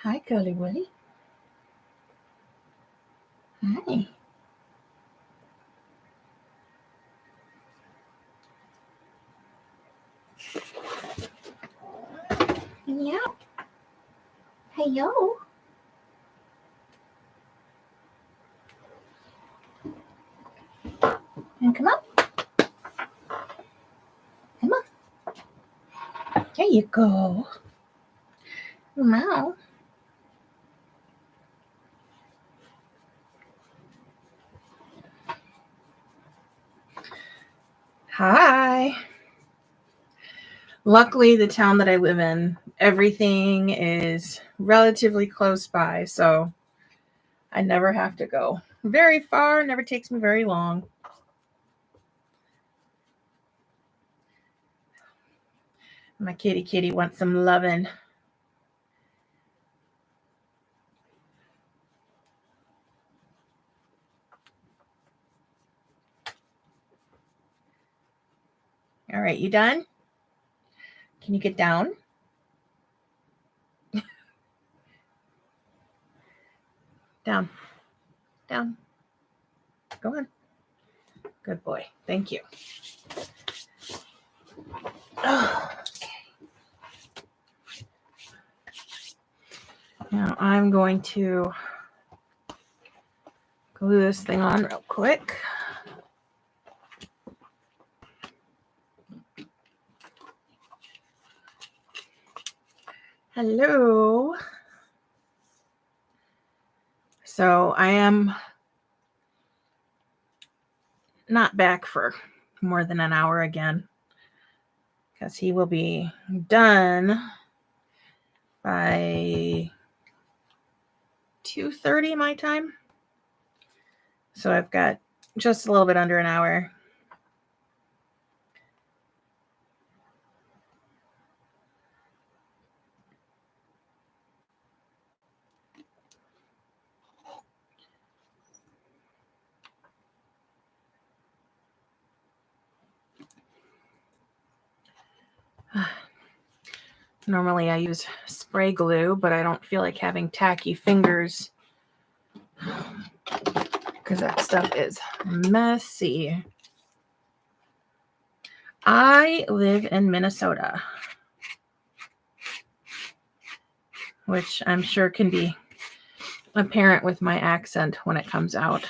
Hi, Curly Willy. Hi. Meow. Hey, yo. And come up. Come on. There you go. Meow. Hi. Luckily, the town that I live in, everything is relatively close by, so I never have to go very far. Never takes me very long. My kitty wants some loving. All right, you done? Can you get down? Down. Down. Go on. Good boy. Thank you. Oh, okay. Now I'm going to glue this thing on real quick. Hello. So I am not back for more than an hour again, because he will be done by 2:30 my time. So I've got just a little bit under an hour. Normally I use spray glue, but I don't feel like having tacky fingers because that stuff is messy. I live in Minnesota, which I'm sure can be apparent with my accent when it comes out.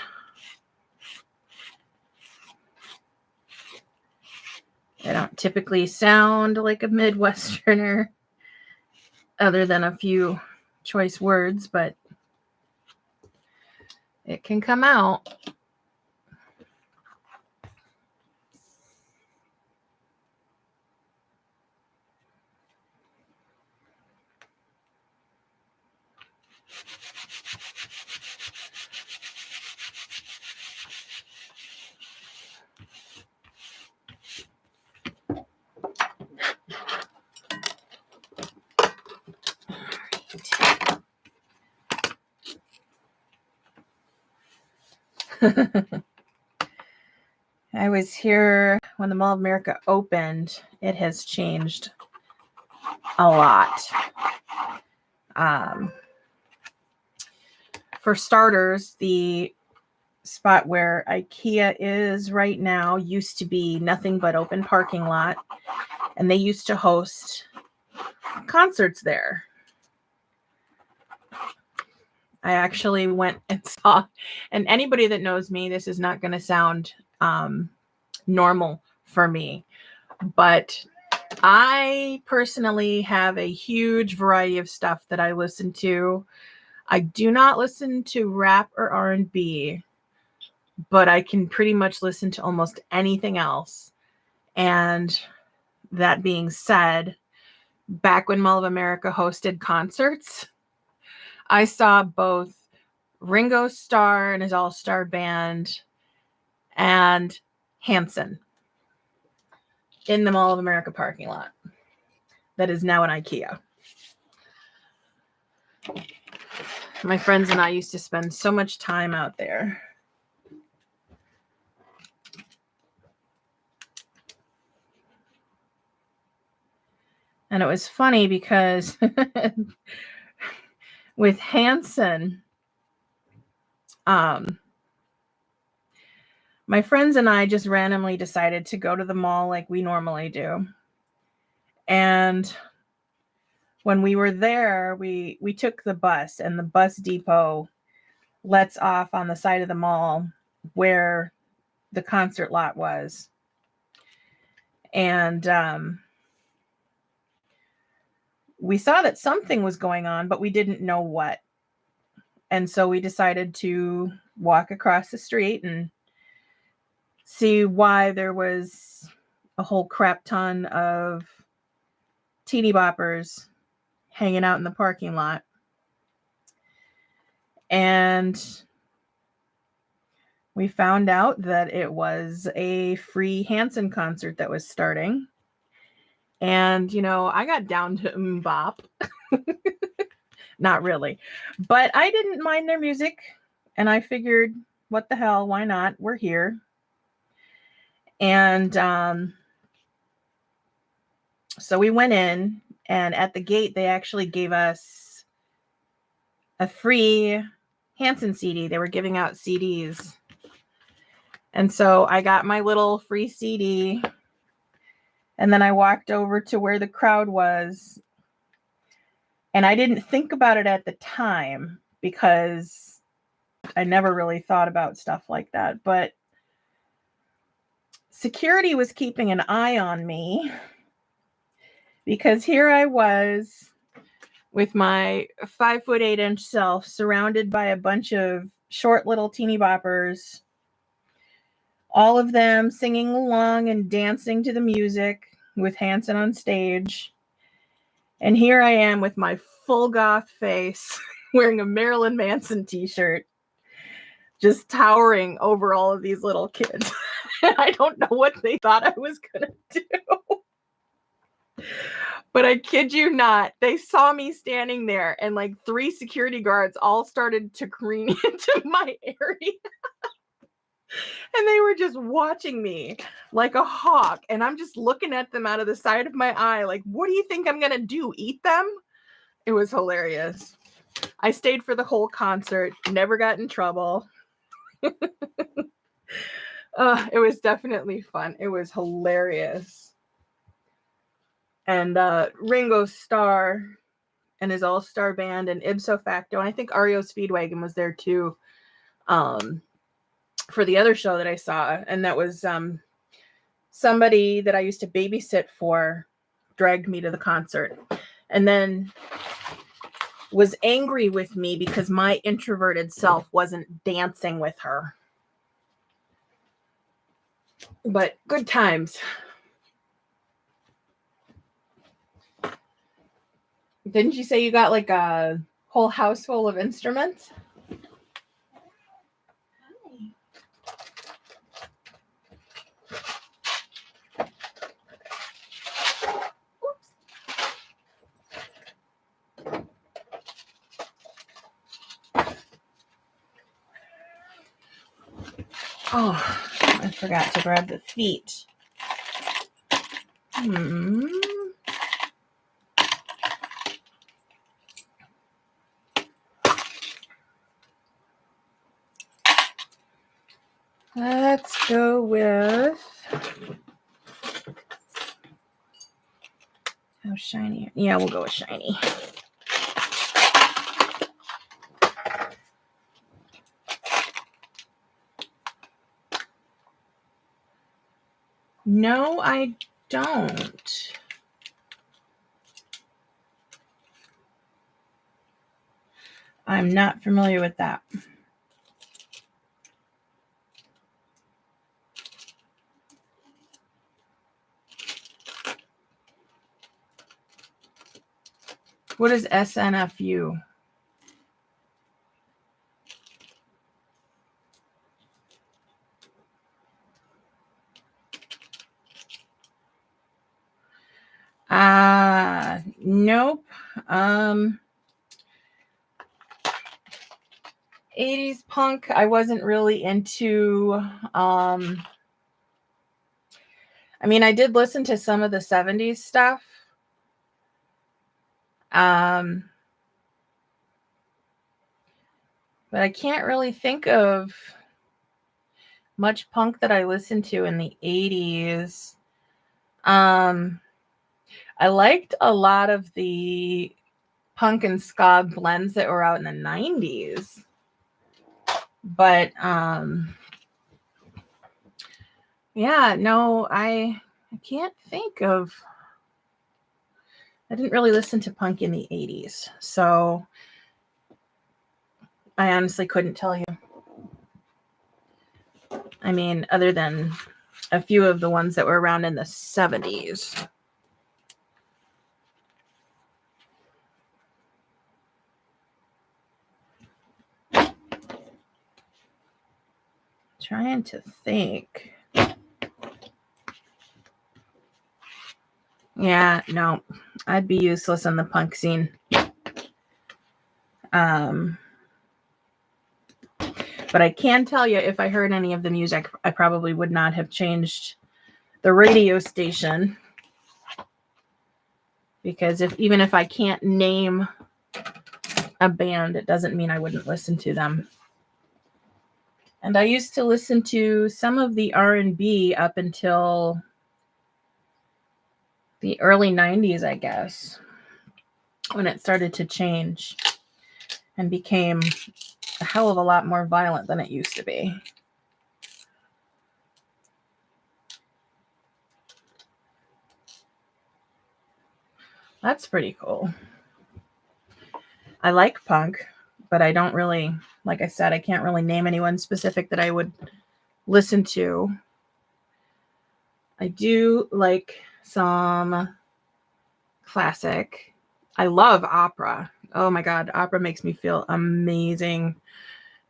I don't typically sound like a Midwesterner other than a few choice words, but it can come out. I was here when the Mall of America opened. It has changed a lot. For starters, the spot where IKEA is right now used to be nothing but open parking lot, and they used to host concerts there. I actually went and saw, and anybody that knows me, this is not going to sound normal for me, but I personally have a huge variety of stuff that I listen to. I do not listen to rap or R&B, but I can pretty much listen to almost anything else. And that being said, back when Mall of America hosted concerts, I saw both Ringo Starr and his all-star band and Hanson in the Mall of America parking lot that is now an IKEA. My friends and I used to spend so much time out there. And it was funny because with Hanson, my friends and I just randomly decided to go to the mall like we normally do. And when we were there, we took the bus, and the bus depot lets off on the side of the mall where the concert lot was. And we saw that something was going on, but we didn't know what. And so we decided to walk across the street and see why there was a whole crap ton of teeny boppers hanging out in the parking lot. And we found out that it was a free Hanson concert that was starting. And, you know, I got down to bop. Not really. But I didn't mind their music. And I figured, what the hell? Why not? We're here. And so we went in. And at the gate, they actually gave us a free Hanson CD. They were giving out CDs. And so I got my little free CD. And then I walked over to where the crowd was. And I didn't think about it at the time because I never really thought about stuff like that. But security was keeping an eye on me because here I was with my 5'8" self surrounded by a bunch of short little teeny boppers, all of them singing along and dancing to the music with Hanson on stage. And here I am with my full goth face wearing a Marilyn Manson t-shirt, just towering over all of these little kids. I don't know what they thought I was going to do. But I kid you not, they saw me standing there and like 3 security guards all started to careen into my area. And they were just watching me like a hawk. And I'm just looking at them out of the side of my eye like, what do you think I'm going to do? Eat them? It was hilarious. I stayed for the whole concert, never got in trouble. It was definitely fun. It was hilarious. And Ringo Starr and his all-star band and ipso facto, and I think REO Speedwagon was there too, for the other show that I saw. And that was somebody that I used to babysit for dragged me to the concert and then was angry with me because my introverted self wasn't dancing with her. But good times. Didn't you say you got like a whole house full of instruments? Oh, I forgot to grab the feet. Let's go with how shiny. Yeah, we'll go with shiny. No, I don't. I'm not familiar with that. What is SNFU? Nope. 80s punk, I wasn't really into. I mean, I did listen to some of the 70s stuff. But I can't really think of much punk that I listened to in the 80s. I liked a lot of the punk and ska blends that were out in the 90s. But yeah, no, I can't think of. I didn't really listen to punk in the 80s. So I honestly couldn't tell you. I mean, other than a few of the ones that were around in the 70s. Trying to think. Yeah, no, I'd be useless in the punk scene. But I can tell you, if I heard any of the music, I probably would not have changed the radio station. Because even if I can't name a band, it doesn't mean I wouldn't listen to them. And I used to listen to some of the R&B up until the early 90s, I guess, when it started to change and became a hell of a lot more violent than it used to be. That's pretty cool. I like punk, but I don't really, like I said, I can't really name anyone specific that I would listen to. I do like some classic. I love opera. Oh my God, opera makes me feel amazing.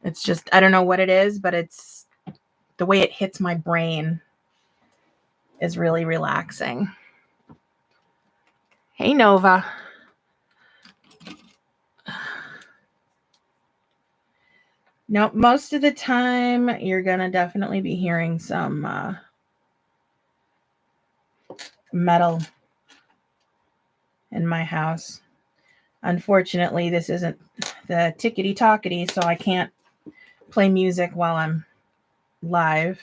It's just, I don't know what it is, but it's the way it hits my brain is really relaxing. Hey, Nova. No, most of the time you're going to definitely be hearing some metal in my house. Unfortunately, this isn't the tickety tockety, so I can't play music while I'm live.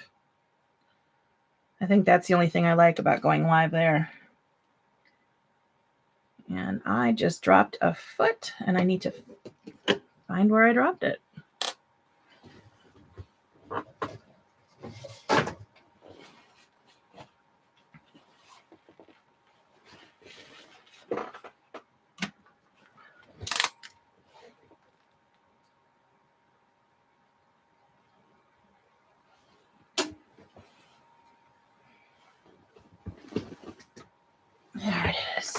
I think that's the only thing I like about going live there. And I just dropped a foot, and I need to find where I dropped it. There it is.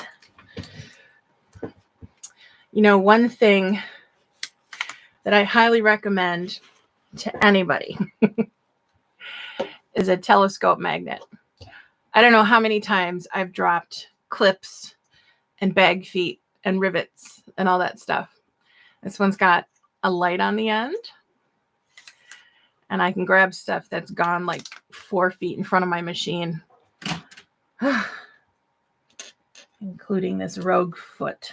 You know, one thing that I highly recommend to anybody is a telescope magnet. I don't know how many times I've dropped clips and bag feet and rivets and all that stuff. This one's got a light on the end, and I can grab stuff that's gone like 4 feet in front of my machine, including this rogue foot.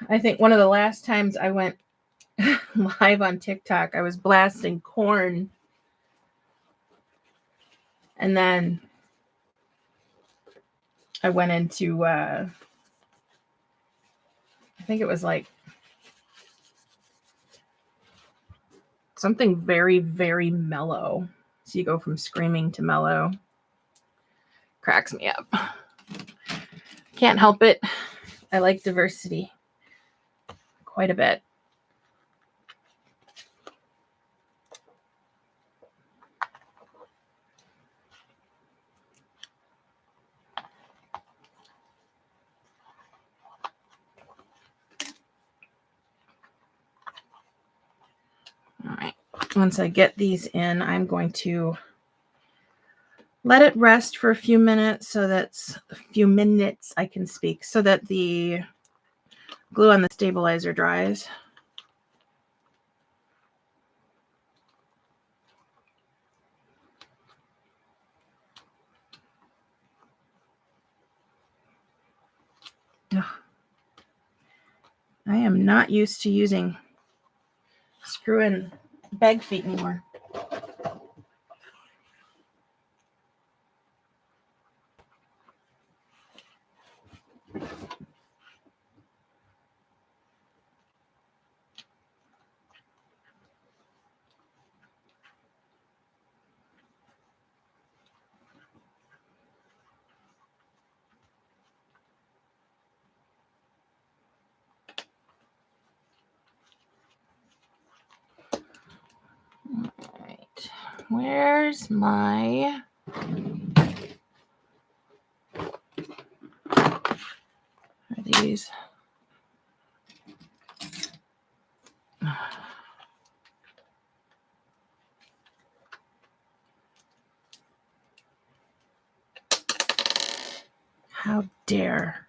I think one of the last times I went live on TikTok, I was blasting Korn. And then I went into, I think it was like something very, very mellow. So you go from screaming to mellow. Cracks me up. Can't help it. I like diversity quite a bit. All right. once I get these in, I'm going to let it rest for a few minutes I can speak, so that the glue on the stabilizer dries. Ugh. I am not used to using screw-in bag feet anymore. All right, where's my... Are these? How dare.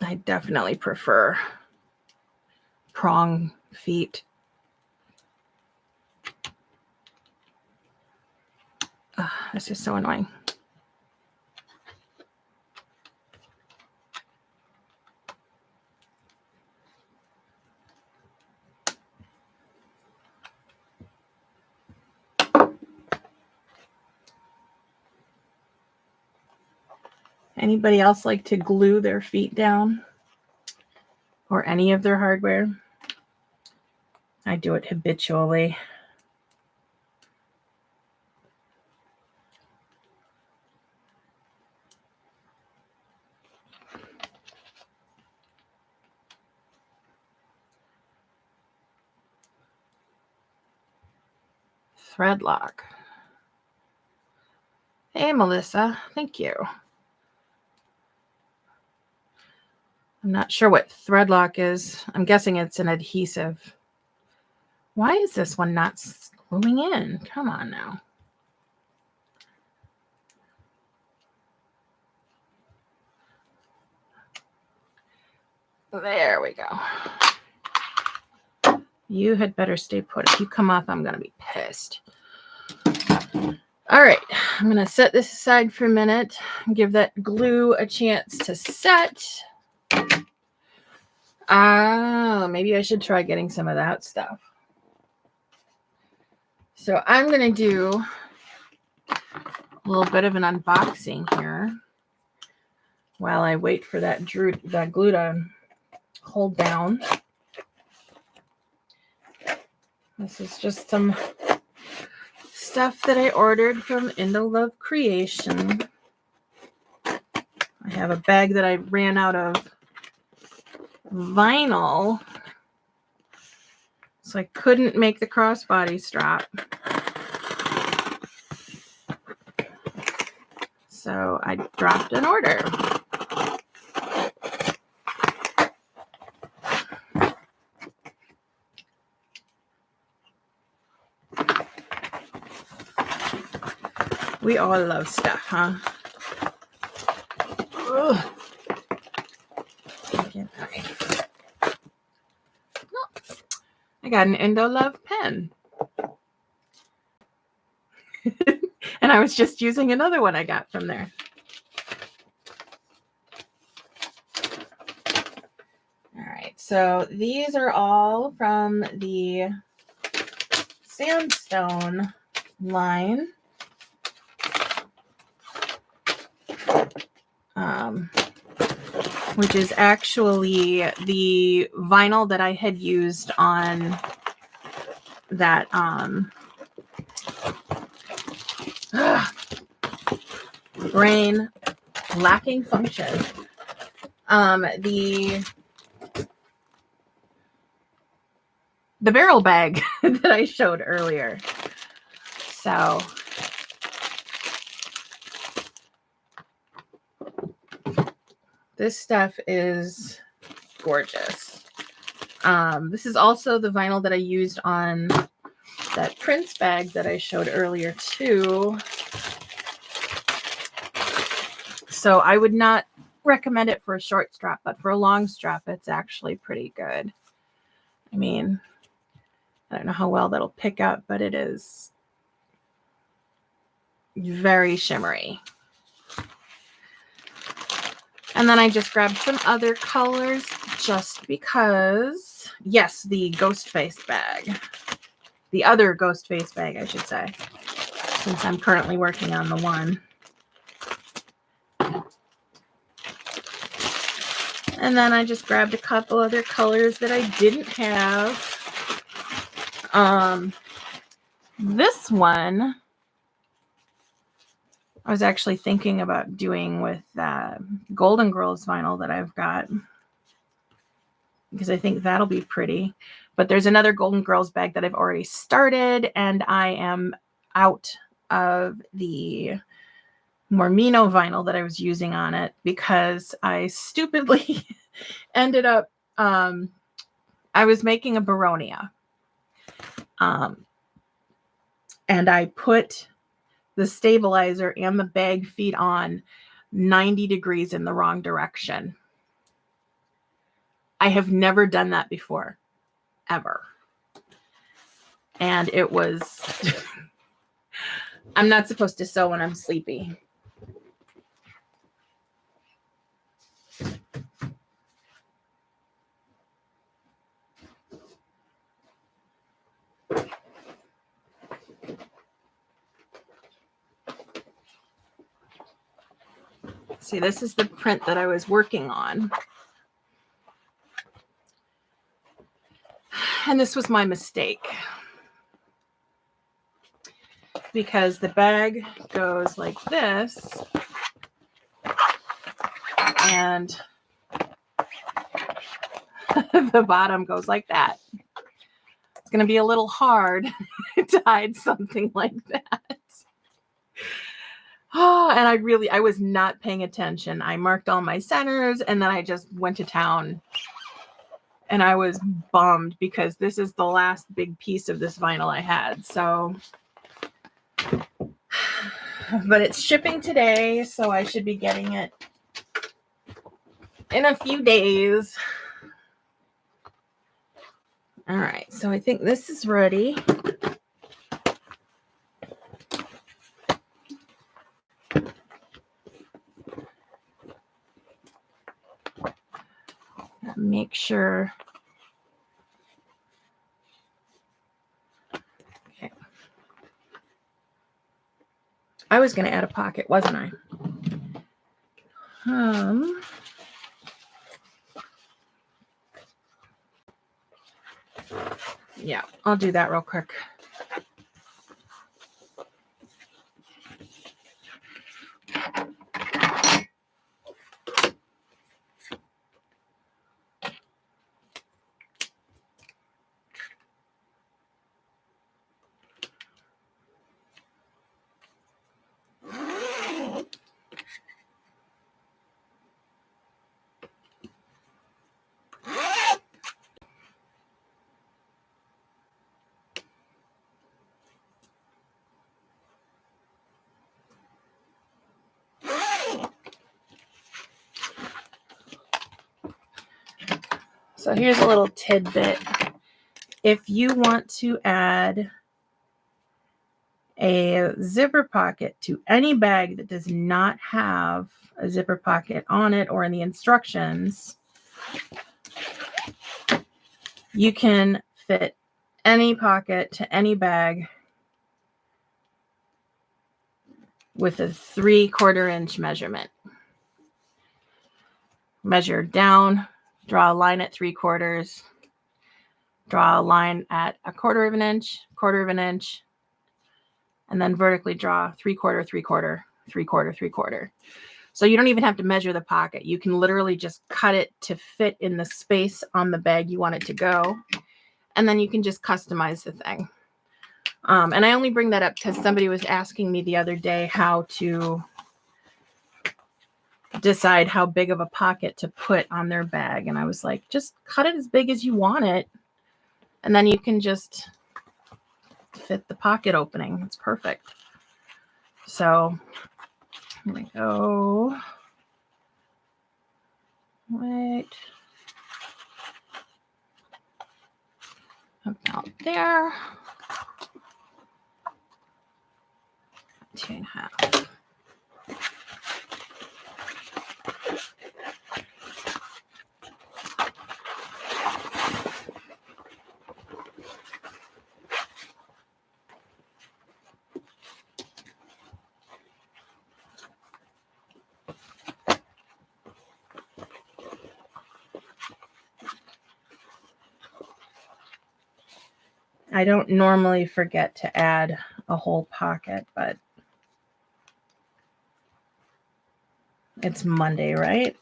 I definitely prefer prong feet. This is so annoying. Anybody else like to glue their feet down? Or any of their hardware? I do it habitually. Thread lock. Hey, Melissa. Thank you. I'm not sure what thread lock is. I'm guessing it's an adhesive. Why is this one not gluing in? Come on now. There we go. You had better stay put. If you come off, I'm going to be pissed. All right. I'm going to set this aside for a minute and give that glue a chance to set. Maybe I should try getting some of that stuff. So I'm going to do a little bit of an unboxing here while I wait for that glue to hold down. This is just some stuff that I ordered from Indolove Creation. I have a bag that I ran out of vinyl, so I couldn't make the crossbody strap. So I dropped an order. We all love stuff, huh? Ugh. I got an Indolove pen. And I was just using another one I got from there. All right, so these are all from the Sandstone line. Which is actually the vinyl that I had used on that brain lacking function. The the barrel bag that I showed earlier. So this stuff is gorgeous. This is also the vinyl that I used on that Prince bag that I showed earlier too. So I would not recommend it for a short strap, but for a long strap, it's actually pretty good. I mean, I don't know how well that'll pick up, but it is very shimmery. And then I just grabbed some other colors just because. Yes, the ghost face bag. The other ghost face bag, I should say, since I'm currently working on the one. And then I just grabbed a couple other colors that I didn't have. This one I was actually thinking about doing with Golden Girls vinyl that I've got, because I think that'll be pretty. But there's another Golden Girls bag that I've already started, and I am out of the Mormino vinyl that I was using on it because I stupidly ended up, I was making a Baronia. And I put the stabilizer and the bag feet on 90 degrees in the wrong direction. I have never done that before, ever. And it was, I'm not supposed to sew when I'm sleepy. See, this is the print that I was working on. And this was my mistake, because the bag goes like this, and the bottom goes like that. It's going to be a little hard to hide something like that. Oh, and I was not paying attention. I marked all my centers, and then I just went to town. And I was bummed because this is the last big piece of this vinyl I had. So, but it's shipping today, so I should be getting it in a few days. All right, so I think this is ready. Make sure. Okay. I was going to add a pocket, wasn't I? Yeah, I'll do that real quick. So here's a little tidbit. If you want to add a zipper pocket to any bag that does not have a zipper pocket on it or in the instructions, you can fit any pocket to any bag with a 3/4 inch measurement. Measure down, draw a line at 3/4, draw a line at 1/4 inch, 1/4 inch, and then vertically draw 3/4, 3/4, 3/4, 3/4. So you don't even have to measure the pocket. You can literally just cut it to fit in the space on the bag you want it to go. and then you can just customize the thing. And I only bring that up because somebody was asking me the other day how to decide how big of a pocket to put on their bag. And I was like, just cut it as big as you want it. And then you can just fit the pocket opening. It's perfect. So here we go. Wait. About there. 2.5. I don't normally forget to add a whole pocket, but it's Monday, right?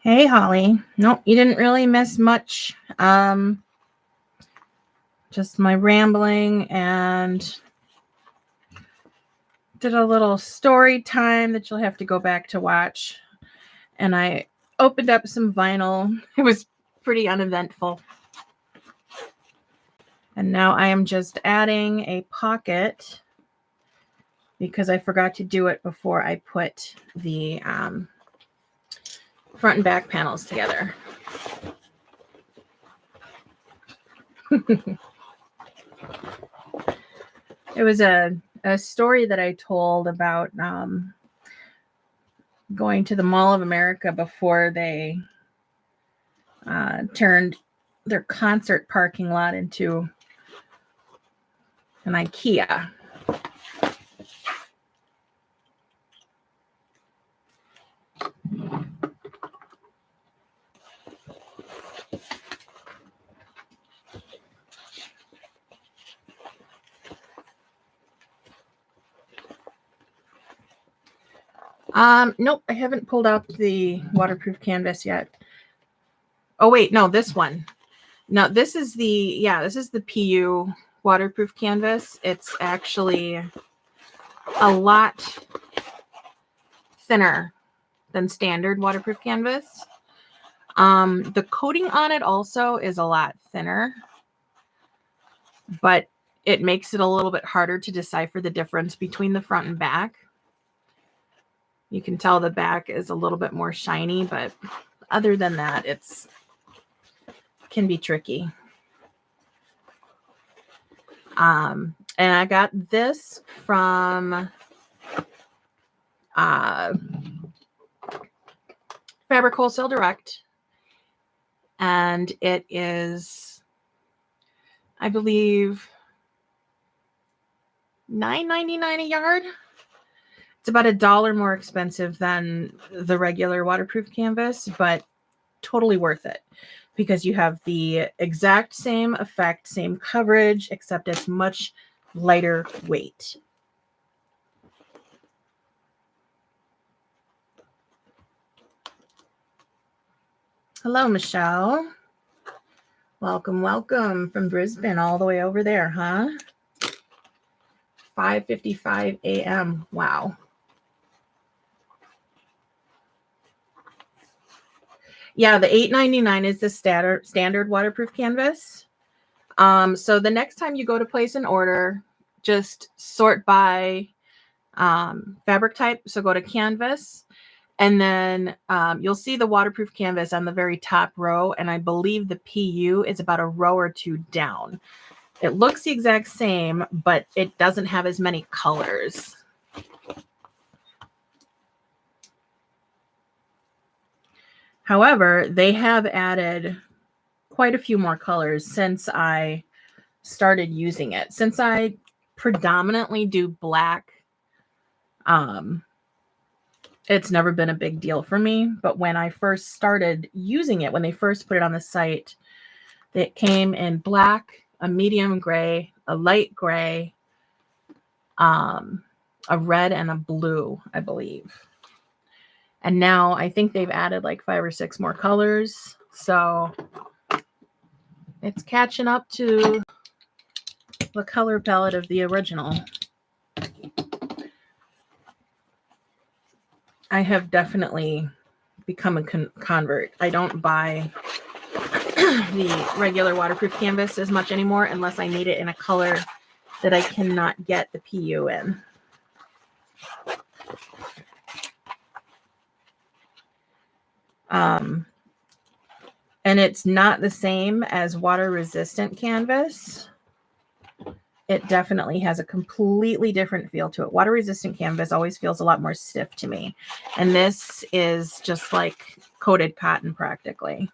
Hey, Holly. Nope, you didn't really miss much. Just my rambling, and did a little story time that you'll have to go back to watch. And I opened up some vinyl. It was pretty uneventful. And now I am just adding a pocket because I forgot to do it before I put the front and back panels together. It was a story that I told about going to the Mall of America before they turned their concert parking lot into an IKEA. Nope, I haven't pulled out the waterproof canvas yet. Oh wait, no, this one. No, this is the PU waterproof canvas. It's actually a lot thinner than standard waterproof canvas. The coating on it also is a lot thinner, but it makes it a little bit harder to decipher the difference between the front and back. You can tell the back is a little bit more shiny, but other than that, can be tricky. And I got this from Fabric Wholesale Direct, and it is, I believe, $9.99 a yard. It's about $1 more expensive than the regular waterproof canvas, but totally worth it because you have the exact same effect, same coverage, except it's much lighter weight. Hello, Michelle. Welcome, welcome from Brisbane all the way over there, huh? 5:55 a.m. Wow. Yeah, the $8.99 is the standard waterproof canvas. So the next time you go to place an order, just sort by fabric type. So go to canvas, and then you'll see the waterproof canvas on the very top row. And I believe the PU is about a row or two down. It looks the exact same, but it doesn't have as many colors. However, they have added quite a few more colors since I started using it. Since I predominantly do black, it's never been a big deal for me. But when I first started using it, when they first put it on the site, it came in black, a medium gray, a light gray, a red, and a blue, I believe. And now I think they've added like 5 or 6 more colors. So it's catching up to the color palette of the original. I have definitely become a convert. I don't buy the regular waterproof canvas as much anymore unless I need it in a color that I cannot get the PU in. And it's not the same as water resistant canvas. It definitely has a completely different feel to it. Water resistant canvas always feels a lot more stiff to me. And this is just like coated cotton practically.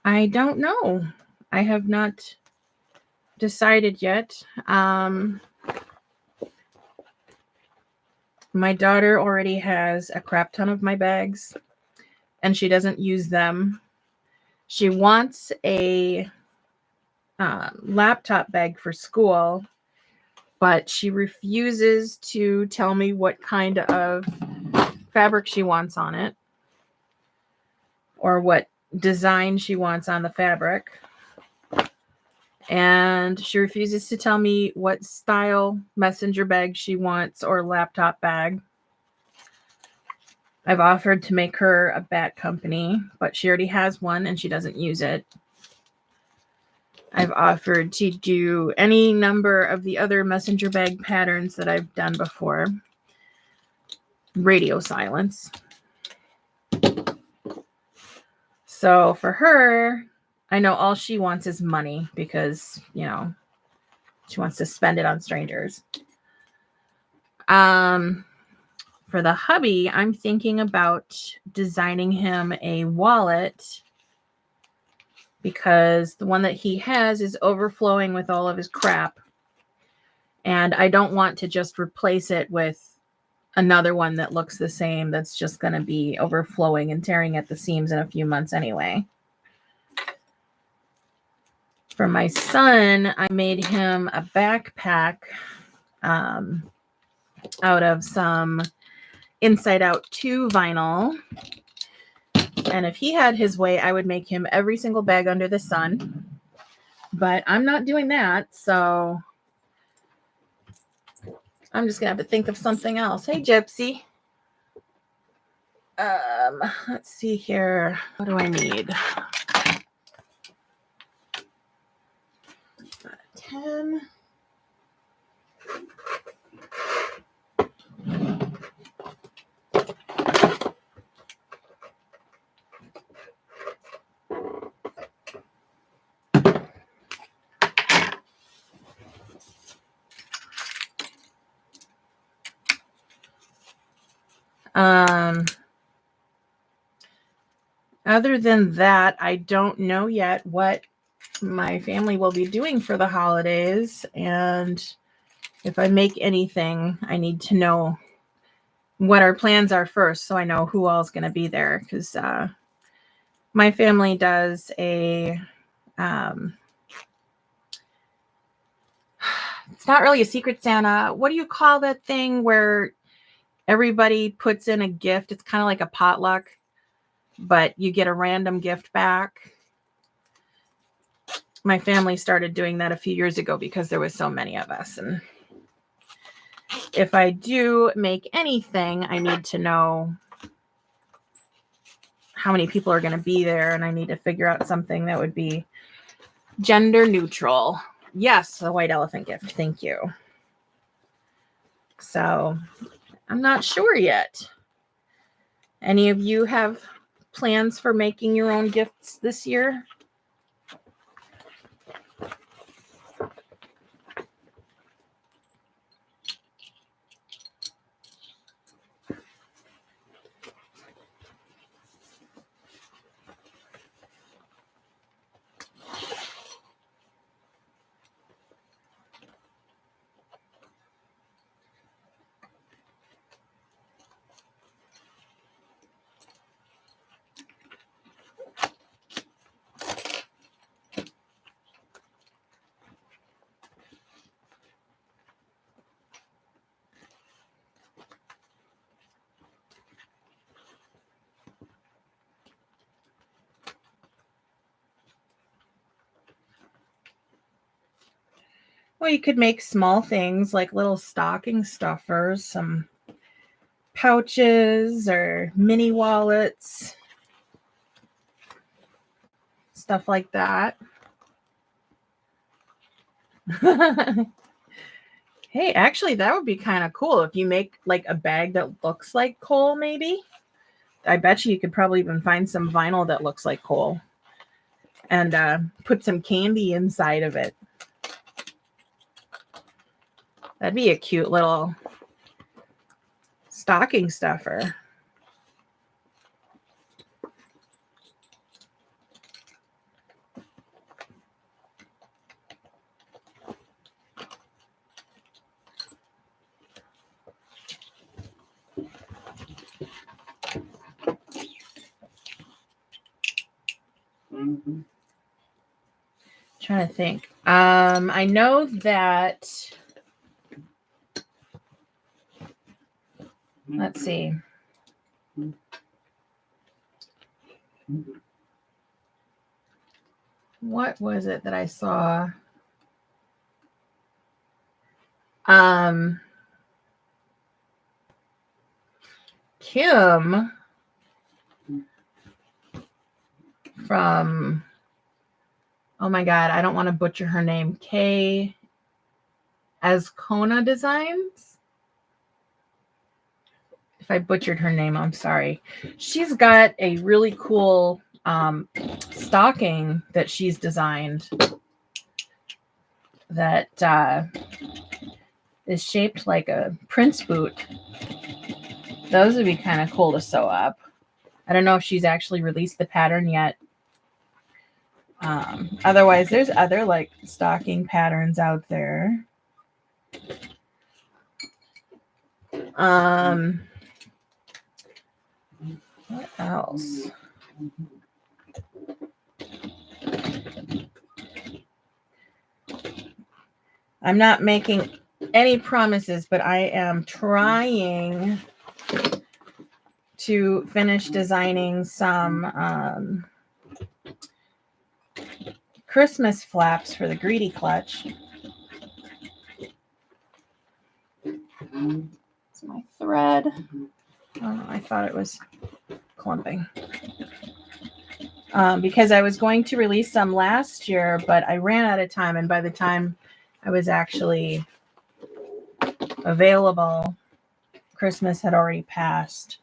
I don't know. I have not decided yet. My daughter already has a crap ton of my bags, and she doesn't use them. She wants a laptop bag for school, but she refuses to tell me what kind of fabric she wants on it or what design she wants on the fabric. And she refuses to tell me what style messenger bag she wants or laptop bag. I've offered to make her a bat company, but she already has one and she doesn't use it. I've offered to do any number of the other messenger bag patterns that I've done before. Radio silence. So for her, I know all she wants is money because, you know, she wants to spend it on strangers. For the hubby, I'm thinking about designing him a wallet because the one that he has is overflowing with all of his crap. And I don't want to just replace it with another one that looks the same that's just going to be overflowing and tearing at the seams in a few months anyway. For my son, I made him a backpack out of some Inside Out 2 vinyl. And if he had his way, I would make him every single bag under the sun. But I'm not doing that, so I'm just going to have to think of something else. Hey, Gypsy. Let's see here. What do I need? 10. Other than that, I don't know yet what my family will be doing for the holidays. And if I make anything, I need to know what our plans are first so I know who all is going to be there. Because my family does a, it's not really a Secret Santa. What do you call that thing where everybody puts in a gift? It's kind of like a potluck, but you get a random gift back. My family started doing that a few years ago because there was so many of us. And if I do make anything, I need to know how many people are going to be there. And I need to figure out something that would be gender neutral. Yes, a white elephant gift. Thank you. So I'm not sure yet. Any of you have plans for making your own gifts this year? Well, you could make small things like little stocking stuffers, some pouches or mini wallets, stuff like that. Hey, actually, that would be kind of cool if you make like a bag that looks like coal, maybe. I bet you could probably even find some vinyl that looks like coal and put some candy inside of it. That'd be a cute little stocking stuffer. Trying to think. I know that, let's see. What was it that I saw? Kim from, oh my God, I don't want to butcher her name. Kay Azcona Designs. If I butchered her name, I'm sorry. She's got a really cool stocking that she's designed that is shaped like a Prince boot. Those would be kind of cool to sew up. I don't know if she's actually released the pattern yet. Otherwise, there's other like stocking patterns out there. What else? I'm not making any promises, but I am trying to finish designing some Christmas flaps for the Greedy Clutch. It's my thread. Oh, I thought it was clumping. Because I was going to release some last year, but I ran out of time, and by the time I was actually available, Christmas had already passed.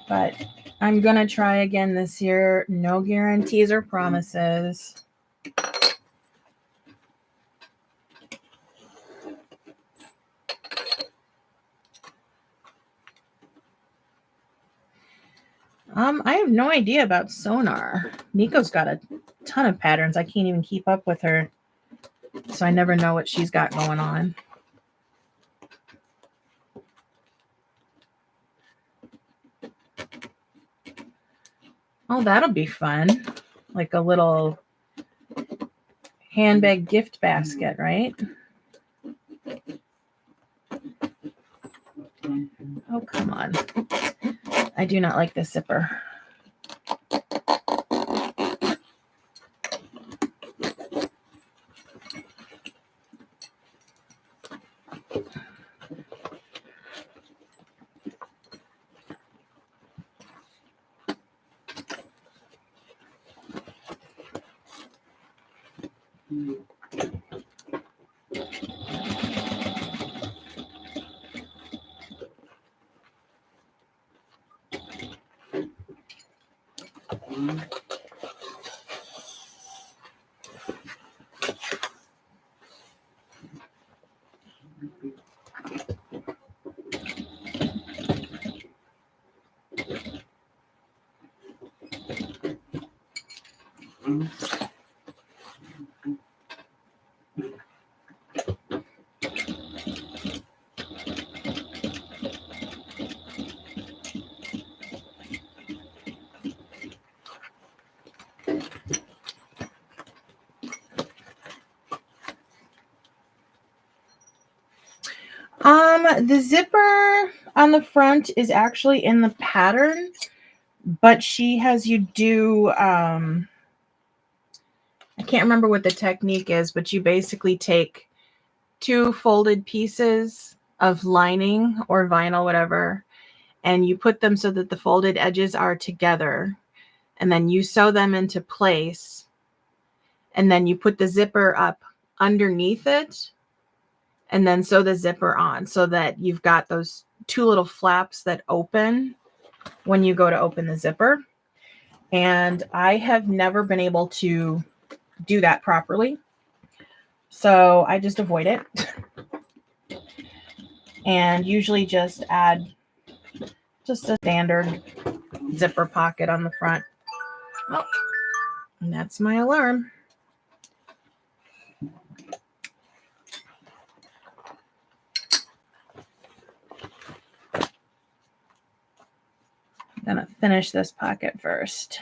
But I'm going to try again this year. No guarantees or promises. I have no idea about Sonar. Nico's got a ton of patterns. I can't even keep up with her. So I never know what she's got going on. Oh, that'll be fun. Like a little handbag gift basket, right? Oh, come on. I do not like this zipper. The zipper on the front is actually in the pattern, but she has you do, I can't remember what the technique is, but you basically take two folded pieces of lining or vinyl, whatever, and you put them so that the folded edges are together, and then you sew them into place, and then you put the zipper up underneath it, and then sew the zipper on so that you've got those two little flaps that open when you go to open the zipper. And I have never been able to do that properly, so I just avoid it and usually just add just a standard zipper pocket on the front. Oh, and that's my alarm. I'm gonna finish this pocket first.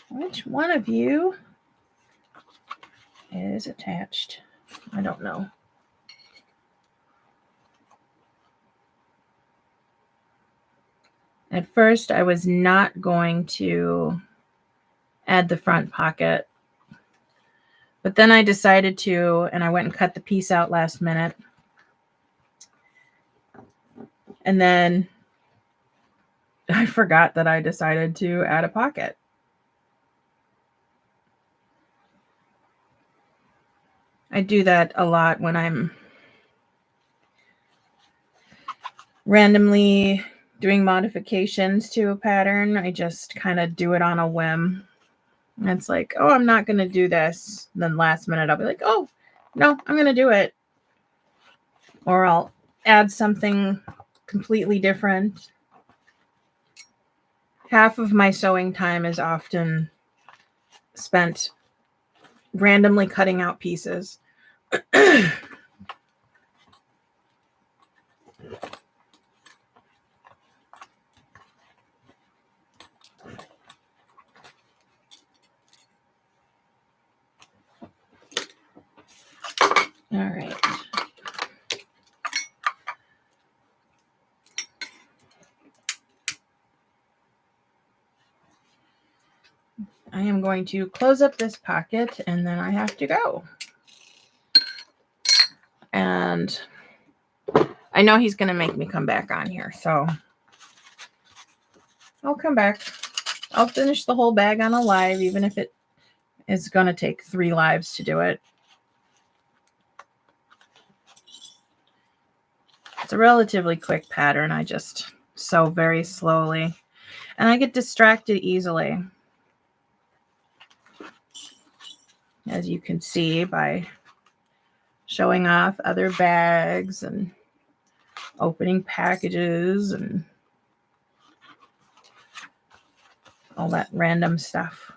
Which one of you is attached? I don't know. At first, I was not going to add the front pocket, but then I decided to, and I went and cut the piece out last minute. And then I forgot that I decided to add a pocket. I do that a lot when I'm randomly doing modifications to a pattern. I just kind of do it on a whim. And it's like, oh, I'm not going to do this. And then last minute, I'll be like, oh, no, I'm going to do it. Or I'll add something completely different. Half of my sewing time is often spent randomly cutting out pieces. All right. I am going to close up this pocket and then I have to go. And I know he's going to make me come back on here, so I'll come back. I'll finish the whole bag on a live, even if it is going to take 3 lives to do it. It's a relatively quick pattern. I just sew very slowly. And I get distracted easily, as you can see by showing off other bags and opening packages and all that random stuff.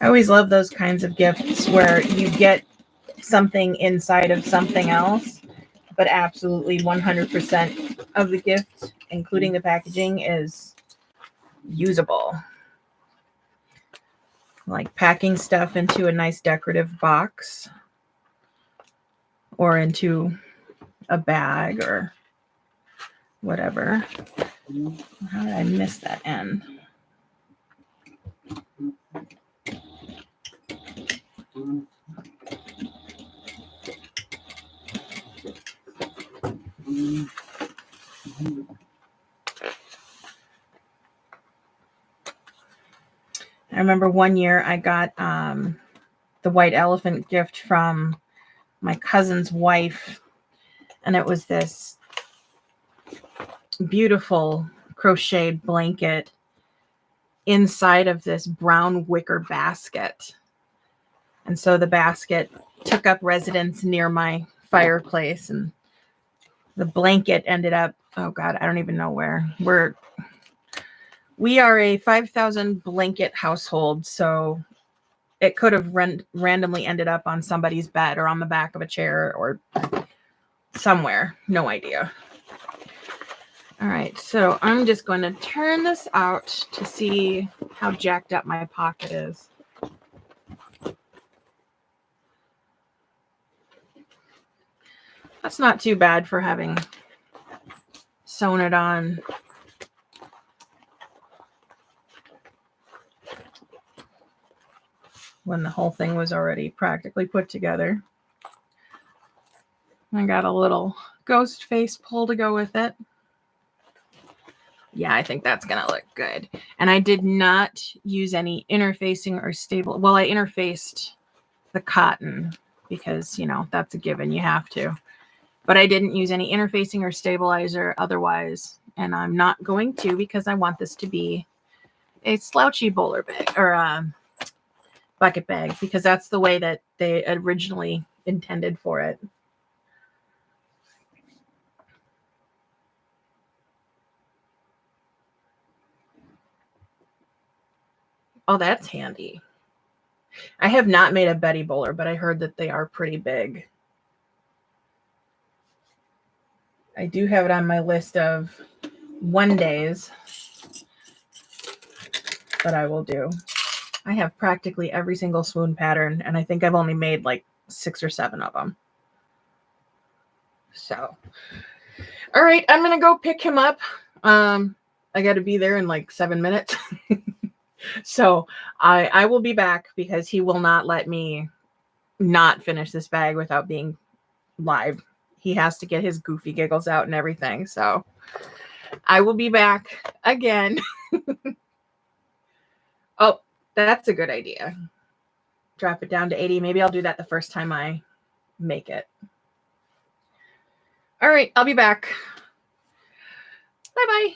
I always love those kinds of gifts where you get something inside of something else, but absolutely 100% of the gift, including the packaging, is usable. Like packing stuff into a nice decorative box or into a bag or whatever. How did I miss that end? I remember one year I got the white elephant gift from my cousin's wife, and it was this beautiful crocheted blanket inside of this brown wicker basket. And so the basket took up residence near my fireplace, and the blanket ended up, oh God, I don't even know where. We are a 5,000 blanket household, so it could have randomly ended up on somebody's bed or on the back of a chair or somewhere. No idea. All right, so I'm just going to turn this out to see how jacked up my pocket is. That's not too bad for having sewn it on. When the whole thing was already practically put together. I got a little ghost face pull to go with it. Yeah, I think that's going to look good. And I did not use any interfacing or stable. Well, I interfaced the cotton because, you know, that's a given. You have to. But I didn't use any interfacing or stabilizer otherwise. And I'm not going to because I want this to be a slouchy bowler bag or bucket bag because that's the way that they originally intended for it. Oh, that's handy. I have not made a Betty bowler, but I heard that they are pretty big. I do have it on my list of one days that I will do. I have practically every single swoon pattern, and I think I've only made like 6 or 7 of them. So, all right, I'm going to go pick him up. I got to be there in like 7 minutes. So I will be back because he will not let me not finish this bag without being live. He has to get his goofy giggles out and everything. So I will be back again. Oh, that's a good idea. Drop it down to 80. Maybe I'll do that the first time I make it. All right, I'll be back. Bye-bye.